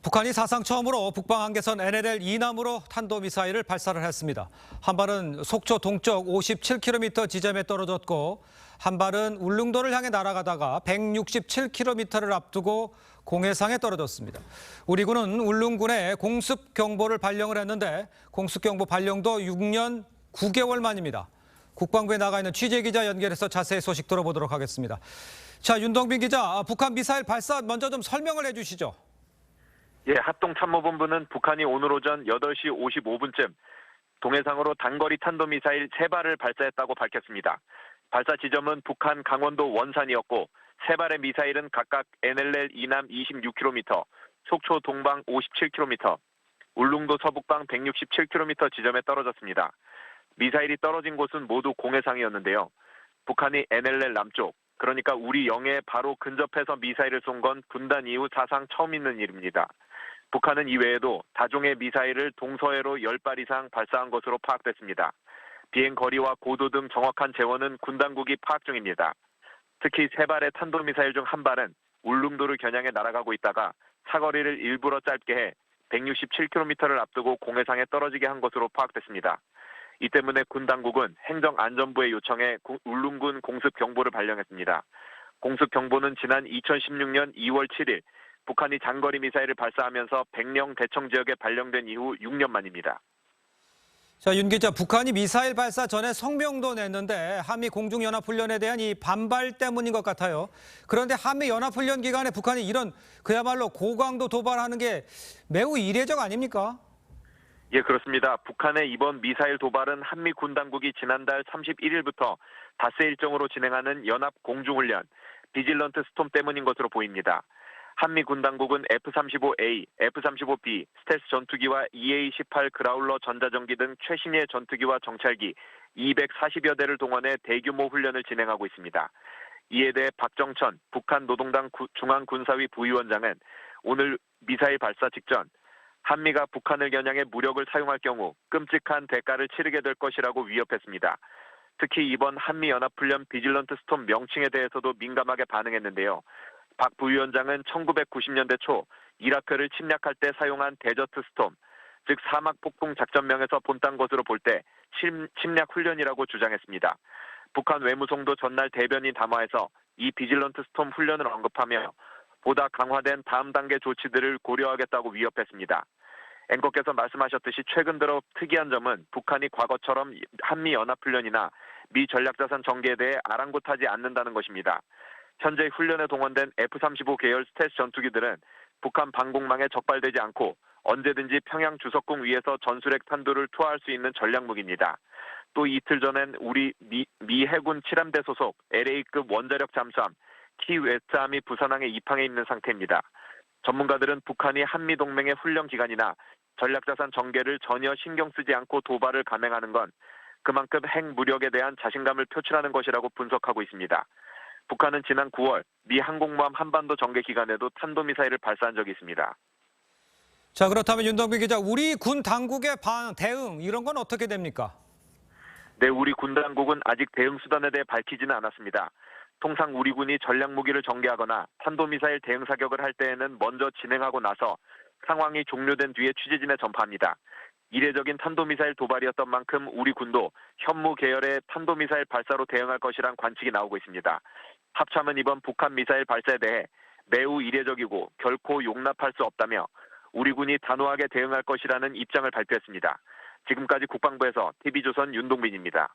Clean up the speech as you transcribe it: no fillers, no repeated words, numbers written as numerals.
북한이 사상 처음으로 북방 한계선 NLL 이남으로 탄도미사일을 발사를 했습니다. 한 발은 속초 동쪽 57km 지점에 떨어졌고 한 발은 울릉도를 향해 날아가다가 167km를 앞두고 공해상에 떨어졌습니다. 우리 군은 울릉군에 공습경보를 발령을 했는데 공습경보 발령도 6년 9개월 만입니다. 국방부에 나가 있는 취재기자 연결해서 자세히 소식 들어보도록 하겠습니다. 자, 윤동빈 기자, 북한 미사일 발사 먼저 좀 설명을 해주시죠. 예, 합동참모본부는 북한이 오늘 오전 8시 55분쯤 동해상으로 단거리 탄도미사일 3발을 발사했다고 밝혔습니다. 발사 지점은 북한 강원도 원산이었고 3발의 미사일은 각각 NLL 이남 26km, 속초 동방 57km, 울릉도 서북방 167km 지점에 떨어졌습니다. 미사일이 떨어진 곳은 모두 공해상이었는데요. 북한이 NLL 남쪽, 그러니까 우리 영해에 바로 근접해서 미사일을 쏜 건 분단 이후 사상 처음 있는 일입니다. 북한은 이외에도 다종의 미사일을 동서해로 10발 이상 발사한 것으로 파악됐습니다. 비행 거리와 고도 등 정확한 재원은 군 당국이 파악 중입니다. 특히 3발의 탄도미사일 중 1발은 울릉도를 겨냥해 날아가고 있다가 사거리를 일부러 짧게 해 167km를 앞두고 공해상에 떨어지게 한 것으로 파악됐습니다. 이 때문에 군 당국은 행정안전부에 요청해 울릉군 공습경보를 발령했습니다. 공습경보는 지난 2016년 2월 7일 북한이 장거리 미사일을 발사하면서 백령 대청 지역에 발령된 이후 6년 만입니다. 자, 윤 기자, 북한이 미사일 발사 전에 성명도 냈는데 한미 공중연합훈련에 대한 이 반발 때문인 것 같아요. 그런데 한미 연합훈련 기간에 북한이 이런 그야말로 고강도 도발하는 게 매우 이례적 아닙니까? 예, 그렇습니다. 북한의 이번 미사일 도발은 한미 군 당국이 지난달 31일부터 닷새 일정으로 진행하는 연합 공중훈련, 비질런트 스톰 때문인 것으로 보입니다. 한미 군 당국은 F-35A, F-35B, 스텔스 전투기와 EA-18 그라울러 전자전기 등 최신의 전투기와 정찰기 240여 대를 동원해 대규모 훈련을 진행하고 있습니다. 이에 대해 박정천 북한 노동당 중앙군사위 부위원장은 오늘 미사일 발사 직전 한미가 북한을 겨냥해 무력을 사용할 경우 끔찍한 대가를 치르게 될 것이라고 위협했습니다. 특히 이번 한미연합훈련 비질런트 스톰 명칭에 대해서도 민감하게 반응했는데요. 박 부위원장은 1990년대 초 이라크를 침략할 때 사용한 데저트 스톰, 즉 사막 폭풍 작전명에서 본딴 것으로 볼 때 침략 훈련이라고 주장했습니다. 북한 외무성도 전날 대변인 담화에서 이 비질런트 스톰 훈련을 언급하며 보다 강화된 다음 단계 조치들을 고려하겠다고 위협했습니다. 앵커께서 말씀하셨듯이 최근 들어 특이한 점은 북한이 과거처럼 한미연합훈련이나 미 전략자산 전개에 대해 아랑곳하지 않는다는 것입니다. 현재 훈련에 동원된 F-35 계열 스텔스 전투기들은 북한 방공망에 적발되지 않고 언제든지 평양 주석궁 위에서 전술핵 탄두를 투하할 수 있는 전략무기입니다. 또 이틀 전엔 우리 미 해군 7함대 소속 LA급 원자력 잠수함 키 웨스트함이 부산항에 입항해 있는 상태입니다. 전문가들은 북한이 한미동맹의 훈련 기간이나 전략자산 전개를 전혀 신경 쓰지 않고 도발을 감행하는 건 그만큼 핵무력에 대한 자신감을 표출하는 것이라고 분석하고 있습니다. 북한은 지난 9월 미 항공모함 한반도 전개 기간에도 탄도미사일을 발사한 적이 있습니다. 자, 그렇다면 윤동빈 기자, 우리 군 당국의 대응 이런 건 어떻게 됩니까? 네, 우리 군 당국은 아직 대응 수단에 대해 밝히지는 않았습니다. 통상 우리 군이 전략무기를 전개하거나 탄도미사일 대응 사격을 할 때에는 먼저 진행하고 나서 상황이 종료된 뒤에 취재진에 전파합니다. 이례적인 탄도미사일 도발이었던 만큼 우리 군도 현무 계열의 탄도미사일 발사로 대응할 것이란 관측이 나오고 있습니다. 합참은 이번 북한 미사일 발사에 대해 매우 이례적이고 결코 용납할 수 없다며 우리 군이 단호하게 대응할 것이라는 입장을 발표했습니다. 지금까지 국방부에서 TV조선 윤동빈입니다.